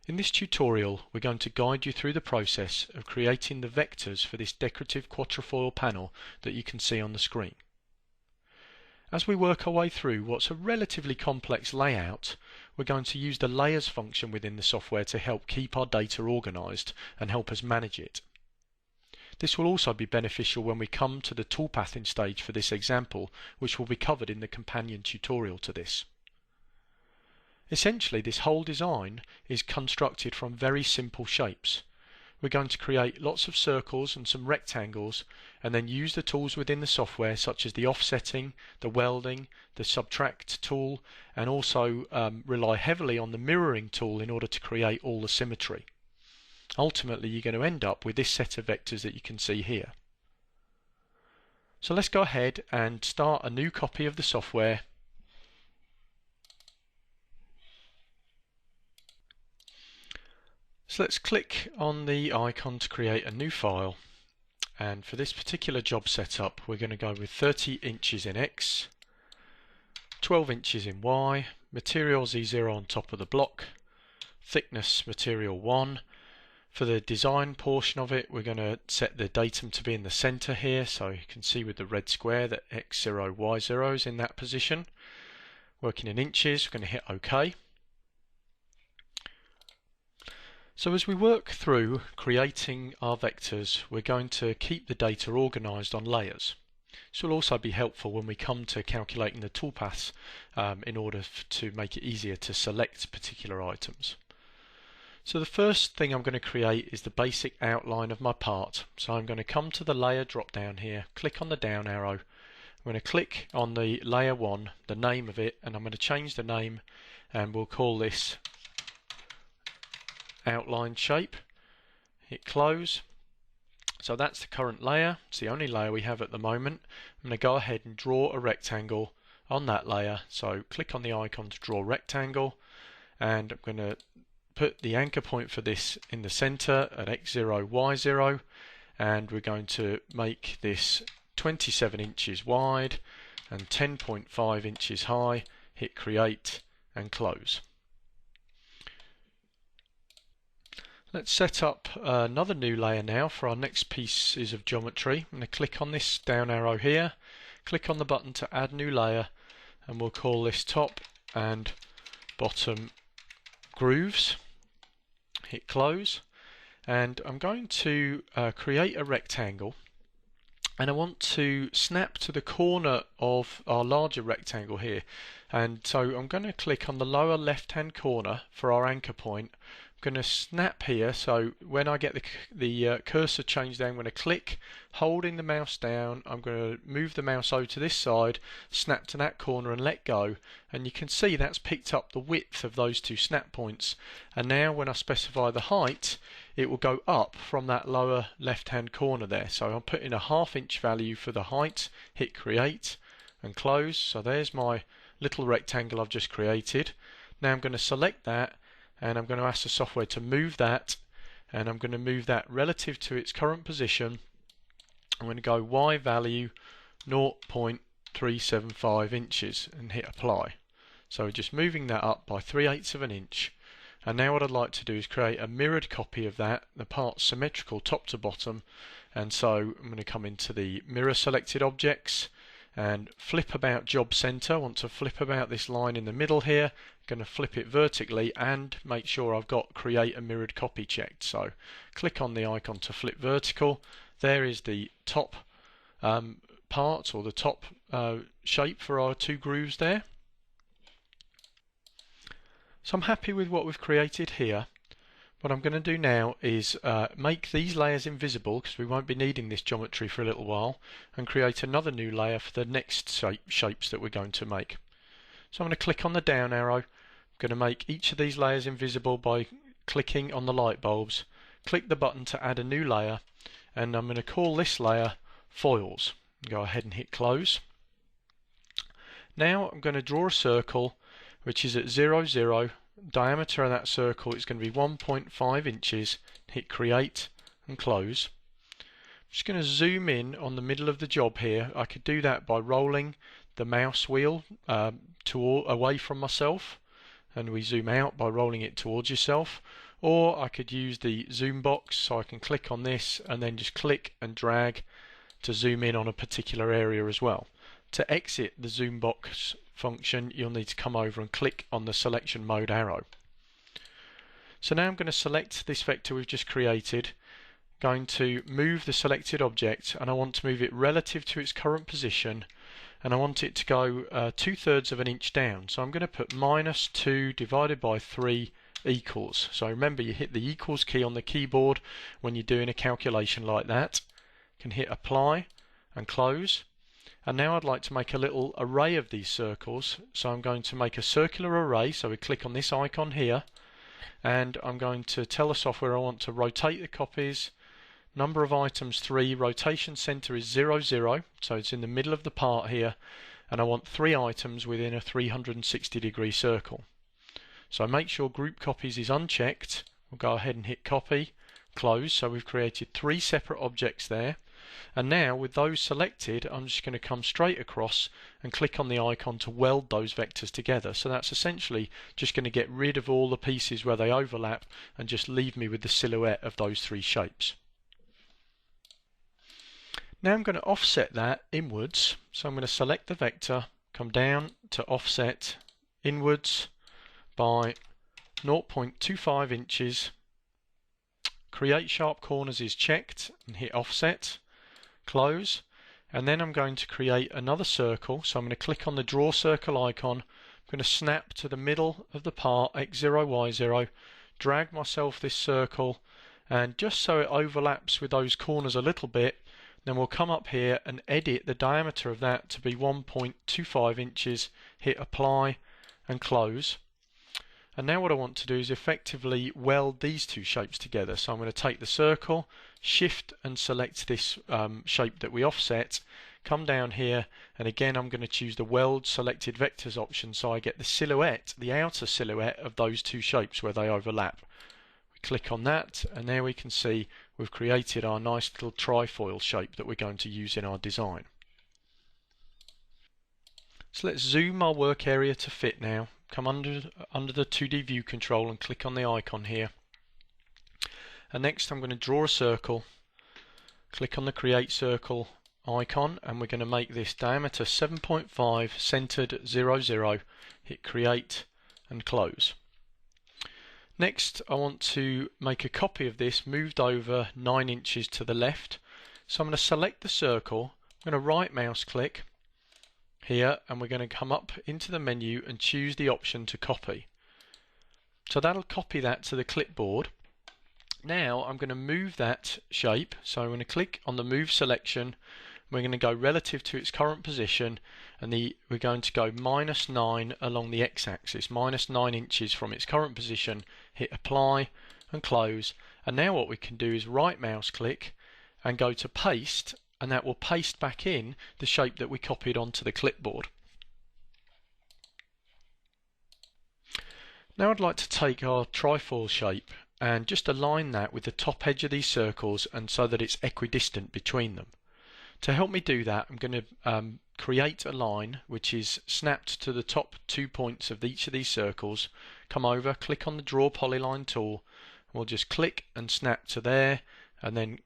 In this tutorial, we're going to guide you through the process of creating the vectors for this decorative quatrefoil panel that you can see on the screen. As we work our way through what's a relatively complex layout, we're going to use the layers function within the software to help keep our data organised and help us manage it. This will also be beneficial when we come to the toolpathing stage for this example, which will be covered in the companion tutorial to this. Essentially, this whole design is constructed from very simple shapes. We're going to create lots of circles and some rectangles and then use the tools within the software such as the offsetting, the welding, the subtract tool, and also rely heavily on the mirroring tool in order to create all the symmetry. Ultimately, you're going to end up with this set of vectors that you can see here. So let's go ahead and start a new copy of the software. So let's click on the icon to create a new file, and for this particular job setup we're going to go with 30 inches in X, 12 inches in Y, material Z0 on top of the block, thickness material 1. For the design portion of it, we're going to set the datum to be in the center here, so you can see with the red square that X0, Y0 is in that position. Working in inches, we're going to hit OK. So as we work through creating our vectors, we're going to keep the data organised on layers. This will also be helpful when we come to calculating the toolpaths in order to make it easier to select particular items. So the first thing I'm going to create is the basic outline of my part. So I'm going to come to the layer drop down here, click on the down arrow. I'm going to click on the layer 1, the name of it, and I'm going to change the name and we'll call this outline shape. Hit close. So that's the current layer. It's the only layer we have at the moment. I'm going to go ahead and draw a rectangle on that layer. So click on the icon to draw rectangle, and I'm going to put the anchor point for this in the center at X0, Y0, and we're going to make this 27 inches wide and 10.5 inches high. Hit create and close. Let's set up another new layer now for our next pieces of geometry. I'm going to click on this down arrow here, click on the button to add new layer, and we'll call this top and bottom grooves. Hit close, and I'm going to create a rectangle, and I want to snap to the corner of our larger rectangle here, and so I'm going to click on the lower left hand corner for our anchor point. I'm going to snap here, so when I get the cursor changed down, I'm going to click, holding the mouse down. I'm going to move the mouse over to this side, snap to that corner and let go, and you can see that's picked up the width of those two snap points, and now when I specify the height, it will go up from that lower left hand corner there. So I'll put in a ½ inch value for the height, hit create and close. So there's my little rectangle I've just created. Now I'm going to select that, and I'm going to ask the software to move that, and I'm going to move that relative to its current position. I'm going to go Y value 0.375 inches and hit apply. So we're just moving that up by 3/8 of an inch. And now what I'd like to do is create a mirrored copy of that, the part symmetrical top to bottom, and so I'm going to come into the mirror selected objects and flip about job center. I want to flip about this line in the middle here. I'm going to flip it vertically and make sure I've got create a mirrored copy checked. So click on the icon to flip vertical. There is the top part, or the top shape for our two grooves there. So I'm happy with what we've created here. What I'm going to do now is make these layers invisible, because we won't be needing this geometry for a little while, and create another new layer for the next shapes that we're going to make. So I'm going to click on the down arrow. I'm going to make each of these layers invisible by clicking on the light bulbs. Click the button to add a new layer, and I'm going to call this layer foils. Go ahead and hit close. Now I'm going to draw a circle which is at 0, 0. Diameter of that circle is going to be 1.5 inches. Hit create and close. I'm just going to zoom in on the middle of the job here. I could do that by rolling the mouse wheel away from myself, and we zoom out by rolling it towards yourself, or I could use the zoom box, so I can click on this and then just click and drag to zoom in on a particular area as well. To exit the zoom box function, you'll need to come over and click on the selection mode arrow. So now I'm going to select this vector we've just created, going to move the selected object, and I want to move it relative to its current position, and I want it to go 2/3 of an inch down. So I'm going to put -2 divided by 3 equals. So remember, you hit the equals key on the keyboard when you're doing a calculation like that. You can hit apply and close. And now I'd like to make a little array of these circles. So I'm going to make a circular array. So we click on this icon here, and I'm going to tell the software I want to rotate the copies. Number of items 3, rotation center is 0, 0, so it's in the middle of the part here, and I want 3 items within a 360-degree circle. So make sure group copies is unchecked. We'll go ahead and hit copy, close. So we've created 3 separate objects there, and now with those selected, I'm just going to come straight across and click on the icon to weld those vectors together. So that's essentially just going to get rid of all the pieces where they overlap and just leave me with the silhouette of those 3 shapes. Now I'm going to offset that inwards, so I'm going to select the vector, come down to offset inwards by 0.25 inches, create sharp corners is checked, and hit offset, close, and then I'm going to create another circle. So I'm going to click on the draw circle icon, I'm going to snap to the middle of the part, X0, Y0, drag myself this circle, and just so it overlaps with those corners a little bit, then we'll come up here and edit the diameter of that to be 1.25 inches, hit apply and close. And now what I want to do is effectively weld these 2 shapes together. So I'm going to take the circle, shift and select this shape that we offset, come down here, and again I'm going to choose the weld selected vectors option, so I get the silhouette, the outer silhouette of those 2 shapes where they overlap. Click on that, and there we can see we've created our nice little trifoil shape that we're going to use in our design. So let's zoom our work area to fit now. Come under the 2D view control and click on the icon here. And next I'm going to draw a circle. Click on the create circle icon, and we're going to make this diameter 7.5, centered 0, 0. Hit create and close. Next, I want to make a copy of this moved over 9 inches to the left. So I'm going to select the circle, I'm going to right mouse click here, and we're going to come up into the menu and choose the option to copy. So that'll copy that to the clipboard. Now I'm going to move that shape, so I'm going to click on the move selection. We're going to go relative to its current position, and we're going to go -9 along the x-axis, -9 inches from its current position, hit apply and close. And now what we can do is right mouse click and go to paste, and that will paste back in the shape that we copied onto the clipboard. Now I'd like to take our trifoil shape and just align that with the top edge of these circles, and so that it's equidistant between them. To help me do that, I'm going to create a line which is snapped to the top 2 points of each of these circles. Come over, click on the draw polyline tool, and we'll just click and snap to there, and then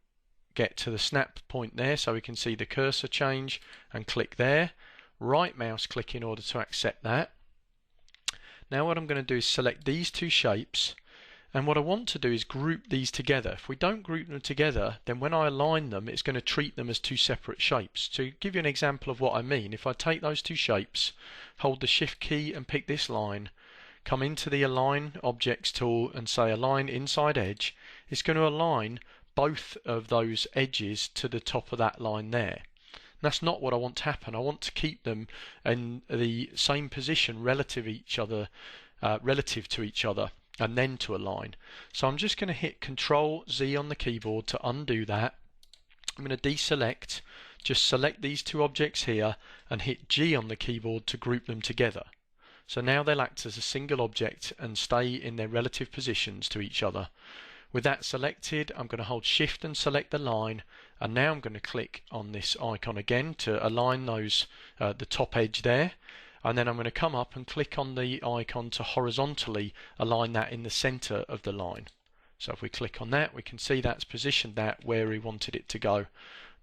get to the snap point there so we can see the cursor change, and click there. Right mouse click in order to accept that. Now what I'm going to do is select these 2 shapes, and what I want to do is group these together. If we don't group them together, then when I align them, it's going to treat them as 2 separate shapes. To give you an example of what I mean, if I take those 2 shapes, hold the shift key and pick this line, come into the align objects tool and say align inside edge, it's going to align both of those edges to the top of that line there. That's not what I want to happen. I want to keep them in the same position relative to each other, and then to align. So I'm just going to hit Control Z on the keyboard to undo that. I'm going to deselect, just select these 2 objects here, and hit G on the keyboard to group them together. So now they'll act as a single object and stay in their relative positions to each other. With that selected, I'm going to hold Shift and select the line, and now I'm going to click on this icon again to align those the top edge there. And then I'm going to come up and click on the icon to horizontally align that in the center of the line. So if we click on that, we can see that's positioned that where we wanted it to go. I'm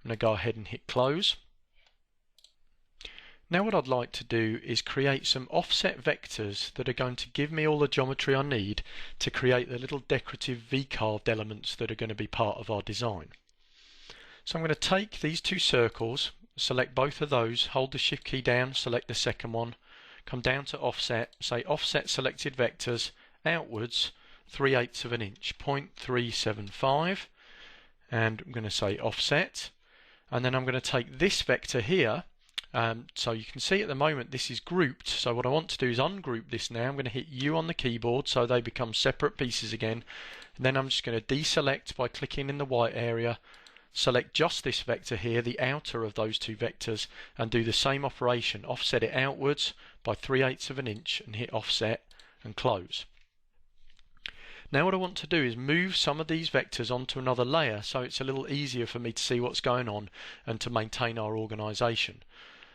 going to go ahead and hit close. Now what I'd like to do is create some offset vectors that are going to give me all the geometry I need to create the little decorative V-carved elements that are going to be part of our design. So I'm going to take these two circles, select both of those, hold the shift key down, select the second one, come down to offset, say offset selected vectors outwards 3/8 of an inch, 0.375, and I'm going to say offset, and then I'm going to take this vector here. So you can see at the moment this is grouped, so what I want to do is ungroup this now. I'm going to hit U on the keyboard so they become separate pieces again, and then I'm just going to deselect by clicking in the white area, select just this vector here, the outer of those two vectors, and do the same operation, offset it outwards by 3/8 of an inch and hit offset and close. Now what I want to do is move some of these vectors onto another layer so it's a little easier for me to see what's going on and to maintain our organisation.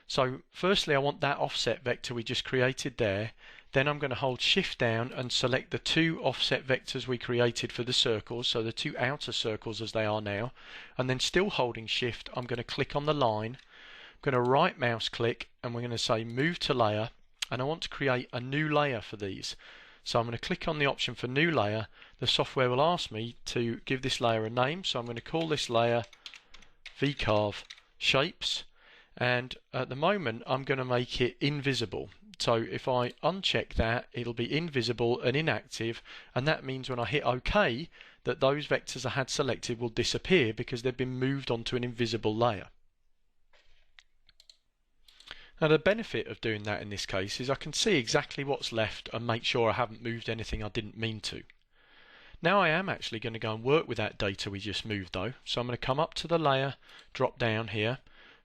So firstly I want that offset vector we just created there, then I'm going to hold shift down and select the two offset vectors we created for the circles, so the two outer circles as they are now, and then still holding shift I'm going to click on the line, I'm going to right mouse click and we're going to say move to layer, and I want to create a new layer for these. So I'm going to click on the option for new layer. The software will ask me to give this layer a name, so I'm going to call this layer V-carve shapes, and at the moment I'm going to make it invisible. So if I uncheck that, it'll be invisible and inactive, and that means when I hit OK that those vectors I had selected will disappear because they've been moved onto an invisible layer. Now the benefit of doing that in this case is I can see exactly what's left and make sure I haven't moved anything I didn't mean to. Now I am actually going to go and work with that data we just moved though, so I'm going to come up to the layer, drop down here,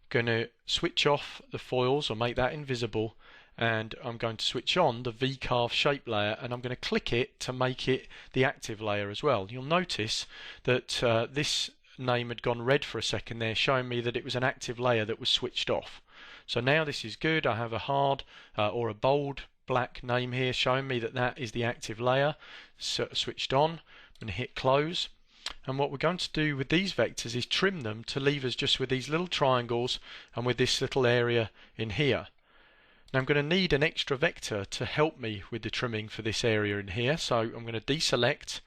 going to switch off the foils or make that invisible, and I'm going to switch on the V-carve shape layer, and I'm going to click it to make it the active layer as well. You'll notice that this name had gone red for a second there, showing me that it was an active layer that was switched off. So now this is good. I have a hard or a bold black name here showing me that that is the active layer. So switched on. I'm going to hit close, and what we're going to do with these vectors is trim them to leave us just with these little triangles and with this little area in here. Now I'm going to need an extra vector to help me with the trimming for this area in here, so I'm going to deselect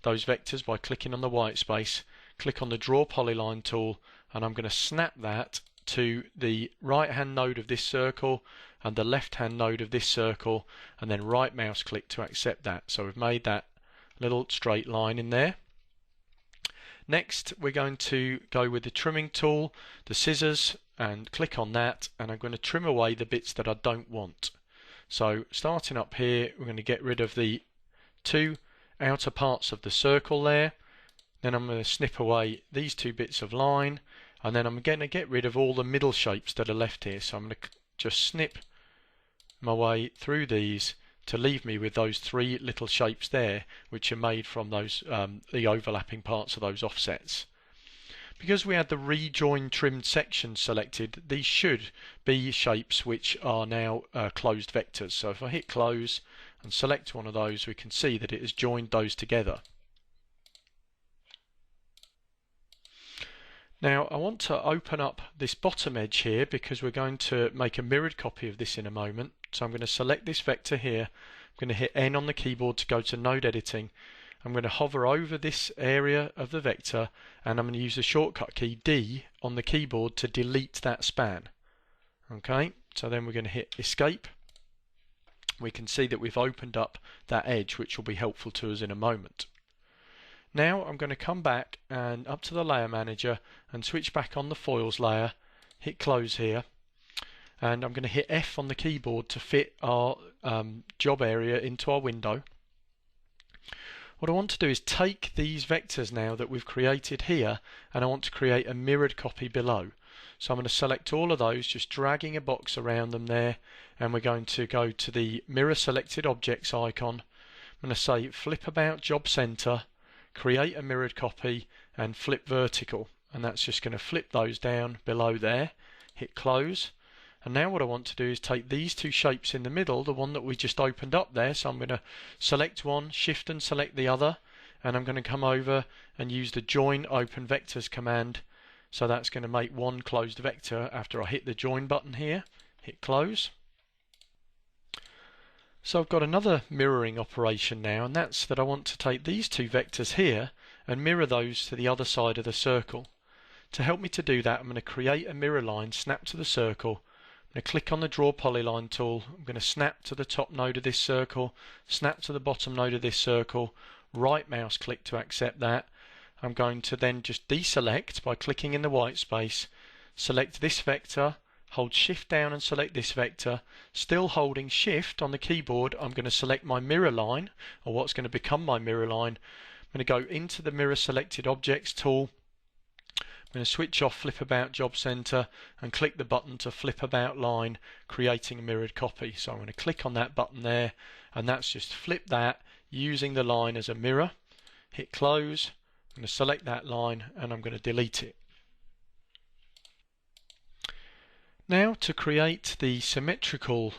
those vectors by clicking on the white space, click on the draw polyline tool, and I'm going to snap that to the right hand node of this circle and the left hand node of this circle, and then right mouse click to accept that. So we've made that little straight line in there. Next we're going to go with the trimming tool, the scissors, and click on that, and I'm going to trim away the bits that I don't want. So starting up here, we're going to get rid of the two outer parts of the circle there, then I'm going to snip away these two bits of line, and then I'm going to get rid of all the middle shapes that are left here. So I'm going to just snip my way through these to leave me with those three little shapes there, which are made from those the overlapping parts of those offsets. Because we had the rejoin trimmed section selected, these should be shapes which are now closed vectors. So if I hit close and select one of those, we can see that it has joined those together. Now I want to open up this bottom edge here because we're going to make a mirrored copy of this in a moment. So I'm going to select this vector here, I'm going to hit N on the keyboard to go to node editing. I'm going to hover over this area of the vector, and I'm going to use the shortcut key D on the keyboard to delete that span. Okay, so then we're going to hit escape. We can see that we've opened up that edge, which will be helpful to us in a moment. Now I'm going to come back and up to the layer manager and switch back on the foils layer, hit close here, and I'm going to hit F on the keyboard to fit our job area into our window. What I want to do is take these vectors now that we've created here, and I want to create a mirrored copy below. So I'm going to select all of those, just dragging a box around them there, and we're going to go to the mirror selected objects icon. I'm going to say flip about job center, create a mirrored copy, and flip vertical, and that's just going to flip those down below there. Hit close, and now what I want to do is take these two shapes in the middle, the one that we just opened up there, so I'm going to select one, shift and select the other, and I'm going to come over and use the join open vectors command. So that's going to make one closed vector after I hit the join button here, hit close. So I've got another mirroring operation now, and that's that I want to take these two vectors here and mirror those to the other side of the circle. To help me to do that, I'm going to create a mirror line, snap to the circle. I'm going to click on the Draw Polyline tool. I'm going to snap to the top node of this circle, snap to the bottom node of this circle, right mouse click to accept that. I'm going to then just deselect by clicking in the white space, select this vector, hold shift down and select this vector. Still holding shift on the keyboard, I'm going to select my mirror line, or what's going to become my mirror line. I'm going to go into the mirror selected objects tool. I'm going to switch off flip about job center and click the button to flip about line, creating a mirrored copy. So I'm going to click on that button there, and that's just flip that using the line as a mirror. Hit close. I'm going to select that line and I'm going to delete it. Now to create the symmetrical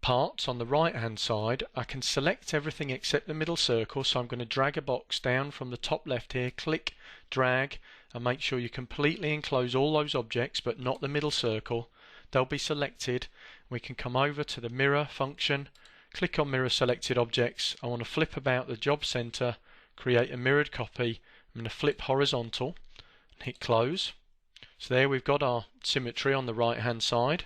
parts on the right hand side, I can select everything except the middle circle. So I'm going to drag a box down from the top left here, click, drag, and make sure you completely enclose all those objects but not the middle circle. They'll be selected. We can come over to the mirror function, click on mirror selected objects. I want to flip about the job center, create a mirrored copy. I'm going to flip horizontal and hit close. So there we've got our symmetry on the right hand side.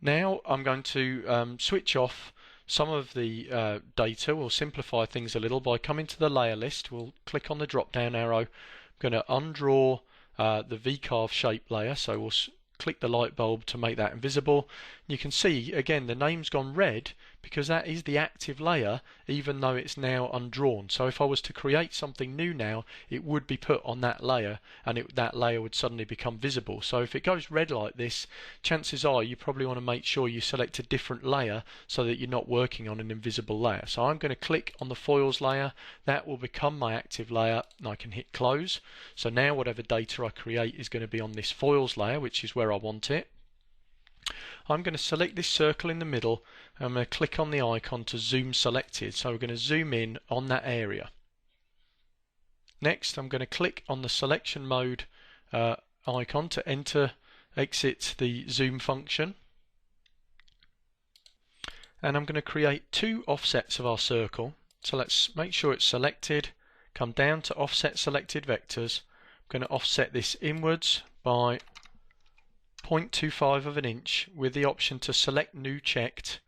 Now I'm going to switch off some of the data. We'll simplify things a little by coming to the layer list. We'll click on the drop down arrow. I'm going to undraw the V-carve shape layer, so we'll click the light bulb to make that invisible. You can see again the name's gone red because that is the active layer even though it's now undrawn. So if I was to create something new now, it would be put on that layer and that layer would suddenly become visible. So if it goes red like this, chances are you probably want to make sure you select a different layer so that you're not working on an invisible layer. So I'm going to click on the foils layer. That will become my active layer and I can hit close. So now whatever data I create is going to be on this foils layer, which is where I want it. I'm going to select this circle in the middle and I'm going to click on the icon to zoom selected. So we're going to zoom in on that area. Next I'm going to click on the selection mode icon to exit the zoom function. And I'm going to create two offsets of our circle. So let's make sure it's selected, come down to offset selected vectors. I'm going to offset this inwards by 0.25 of an inch with the option to select new checked,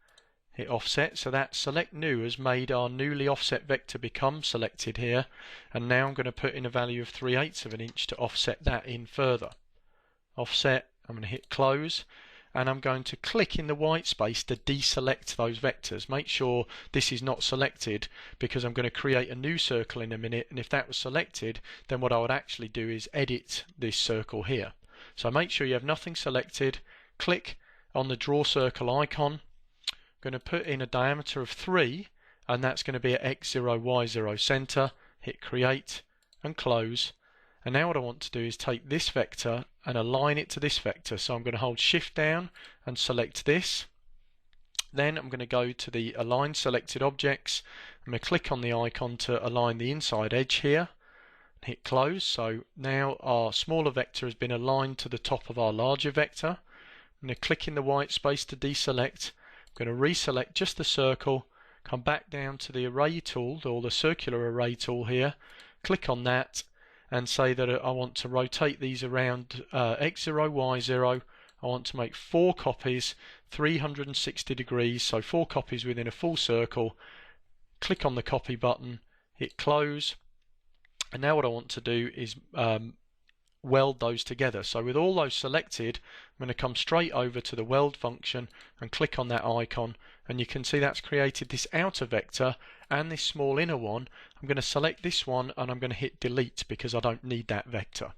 hit offset. So that select new has made our newly offset vector become selected here, and now I'm going to put in a value of 3/8 of an inch to offset that in further. Offset, I'm going to hit close and I'm going to click in the white space to deselect those vectors. Make sure this is not selected because I'm going to create a new circle in a minute, and if that was selected then what I would actually do is edit this circle here. So make sure you have nothing selected, click on the draw circle icon. I'm going to put in a diameter of 3 and that's going to be at X0, Y0 center, hit create and close. And now what I want to do is take this vector and align it to this vector. So I'm going to hold shift down and select this. Then I'm going to go to the align selected objects. I'm going to click on the icon to align the inside edge here. Hit close. So now our smaller vector has been aligned to the top of our larger vector. I'm going to click in the white space to deselect. I'm going to reselect just the circle, come back down to the array tool or the circular array tool here, click on that and say that I want to rotate these around X0, Y0. I want to make 4 copies 360 degrees, so 4 copies within a full circle. Click on the copy button, hit close. And now what I want to do is weld those together. So with all those selected, I'm going to come straight over to the weld function and click on that icon, and you can see that's created this outer vector and this small inner one. I'm going to select this one and I'm going to hit delete because I don't need that vector.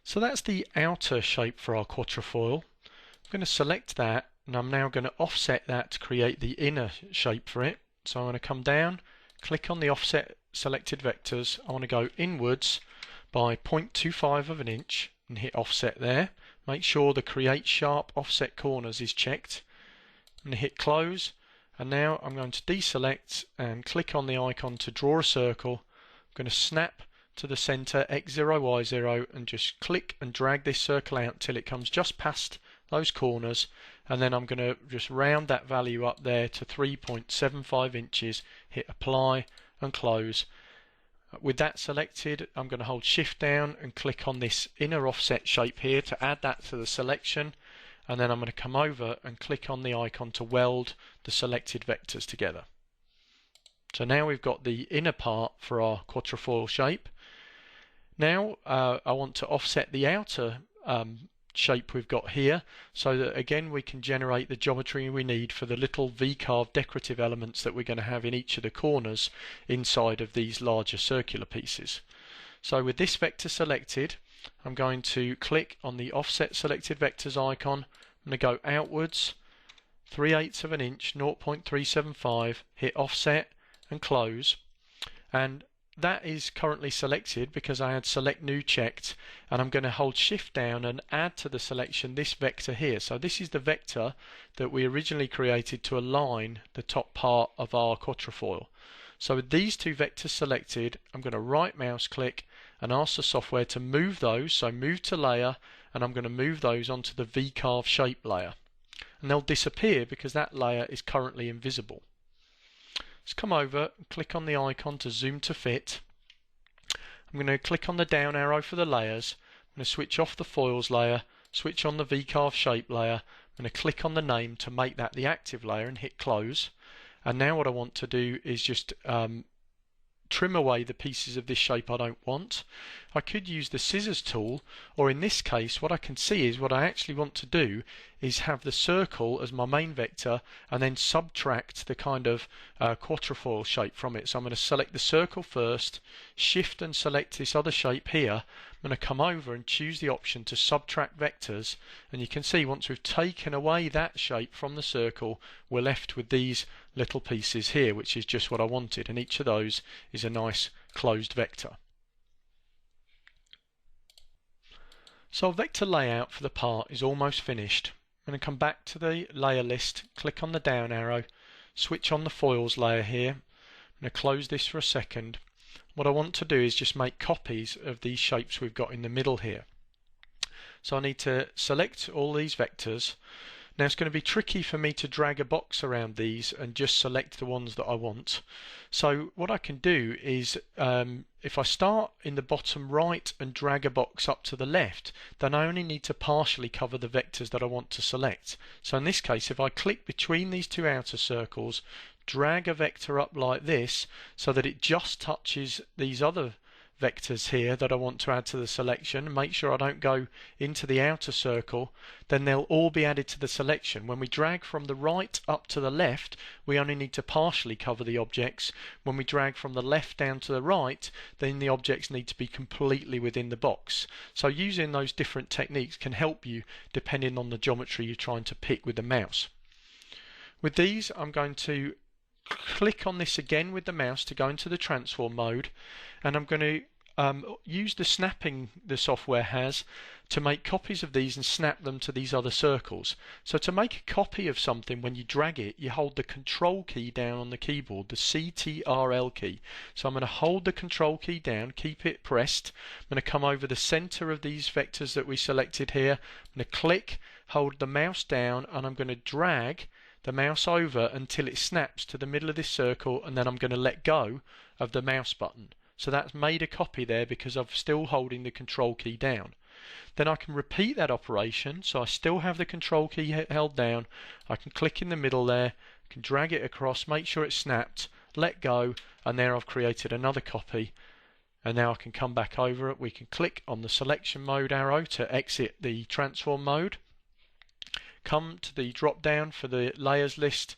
So that's the outer shape for our quatrefoil. I'm going to select that and I'm now going to offset that to create the inner shape for it. So I'm going to come down, click on the offset selected vectors. I want to go inwards by 0.25 of an inch and hit offset there. Make sure the create sharp offset corners is checked. I'm going to hit close And now I'm going to deselect and click on the icon to draw a circle. I'm going to snap to the center X0, Y0 and just click and drag this circle out till it comes just past those corners, and then I'm going to just round that value up there to 3.75 inches, hit apply and close. With that selected, I'm going to hold shift down and click on this inner offset shape here to add that to the selection, and then I'm going to come over and click on the icon to weld the selected vectors together. So now we've got the inner part for our quatrefoil shape. Now I want to offset the outer shape we've got here, so that again we can generate the geometry we need for the little V-carved decorative elements that we're going to have in each of the corners inside of these larger circular pieces. So with this vector selected, I'm going to click on the offset selected vectors icon. I'm going to go outwards 3/8 of an inch, 0.375, hit offset and close, and that is currently selected because I had select new checked, and I'm going to hold shift down and add to the selection this vector here. So this is the vector that we originally created to align the top part of our quatrefoil. So with these two vectors selected, I'm going to right mouse click and ask the software to move those, so move to layer, and I'm going to move those onto the V-carve shape layer, and they'll disappear because that layer is currently invisible. Let's come over and click on the icon to zoom to fit. I'm going to click on the down arrow for the layers. I'm going to switch off the foils layer, switch on the V-carve shape layer. I'm going to click on the name to make that the active layer and hit close. And now what I want to do is just trim away the pieces of this shape I don't want. I could use the scissors tool, or in this case what I can see is what I actually want to do is have the circle as my main vector and then subtract the kind of quatrefoil shape from it. So I'm going to select the circle first, shift and select this other shape here. I'm going to come over and choose the option to subtract vectors, and you can see once we've taken away that shape from the circle, we're left with these little pieces here, which is just what I wanted, and each of those is a nice closed vector. So our vector layout for the part is almost finished. I'm going to come back to the layer list, click on the down arrow, switch on the foils layer here. I'm going to close this for a second. What I want to do is just make copies of these shapes we've got in the middle here. So I need to select all these vectors. Now it's going to be tricky for me to drag a box around these and just select the ones that I want. So what I can do is if I start in the bottom right and drag a box up to the left, then I only need to partially cover the vectors that I want to select. So in this case, if I click between these two outer circles, drag a vector up like this so that it just touches these other vectors here that I want to add to the selection, make sure I don't go into the outer circle, then they'll all be added to the selection. When we drag from the right up to the left, we only need to partially cover the objects. When we drag from the left down to the right, then the objects need to be completely within the box. So using those different techniques can help you depending on the geometry you're trying to pick with the mouse. With these, I'm going to click on this again with the mouse to go into the transform mode, and I'm going to use the snapping the software has to make copies of these and snap them to these other circles. So to make a copy of something, when you drag it, you hold the control key down on the keyboard, the CTRL key. So I'm going to hold the control key down, keep it pressed. I'm going to come over the center of these vectors that we selected here. I'm going to click, hold the mouse down, and I'm going to drag the mouse over until it snaps to the middle of this circle, and then I'm going to let go of the mouse button. So that's made a copy there because I'm still holding the control key down. Then I can repeat that operation, so I still have the control key held down. I can click in the middle there, can drag it across, make sure it's snapped, let go, and there I've created another copy. And now I can come back over it. We can click on the selection mode arrow to exit the transform mode. Come to the drop down for the layers list,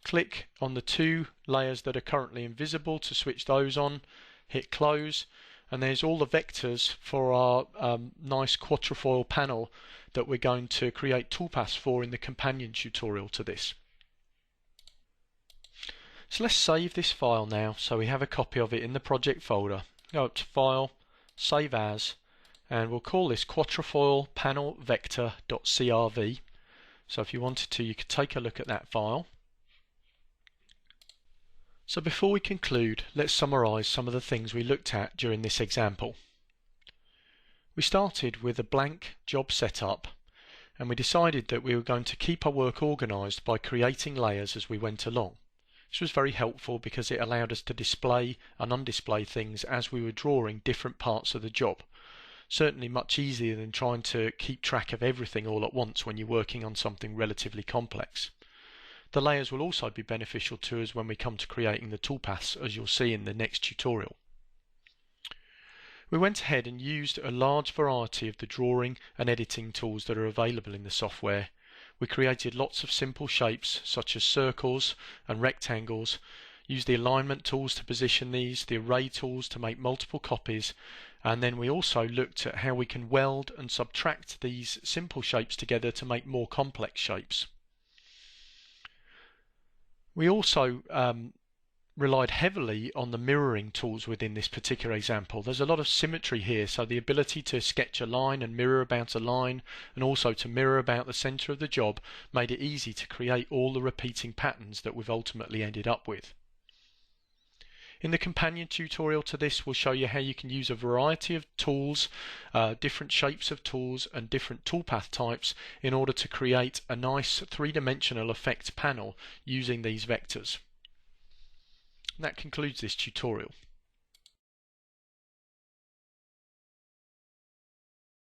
click on the two layers that are currently invisible to switch those on, hit close, and there's all the vectors for our nice quatrefoil panel that we're going to create toolpaths for in the companion tutorial to this. So let's save this file now so we have a copy of it in the project folder. Go up to File, Save As, and we'll call this quatrefoil panel vector.crv. So if you wanted to, you could take a look at that file. So before we conclude, let's summarise some of the things we looked at during this example. We started with a blank job setup, and we decided that we were going to keep our work organised by creating layers as we went along. This was very helpful because it allowed us to display and undisplay things as we were drawing different parts of the job. Certainly much easier than trying to keep track of everything all at once when you're working on something relatively complex. The layers will also be beneficial to us when we come to creating the toolpaths, as you'll see in the next tutorial. We went ahead and used a large variety of the drawing and editing tools that are available in the software. We created lots of simple shapes such as circles and rectangles, used the alignment tools to position these, the array tools to make multiple copies, and then we also looked at how we can weld and subtract these simple shapes together to make more complex shapes. We also relied heavily on the mirroring tools within this particular example. There's a lot of symmetry here, so the ability to sketch a line and mirror about a line, and also to mirror about the center of the job, made it easy to create all the repeating patterns that we've ultimately ended up with. In the companion tutorial to this, we'll show you how you can use a variety of tools, different shapes of tools and different toolpath types in order to create a nice three-dimensional effect panel using these vectors. And that concludes this tutorial.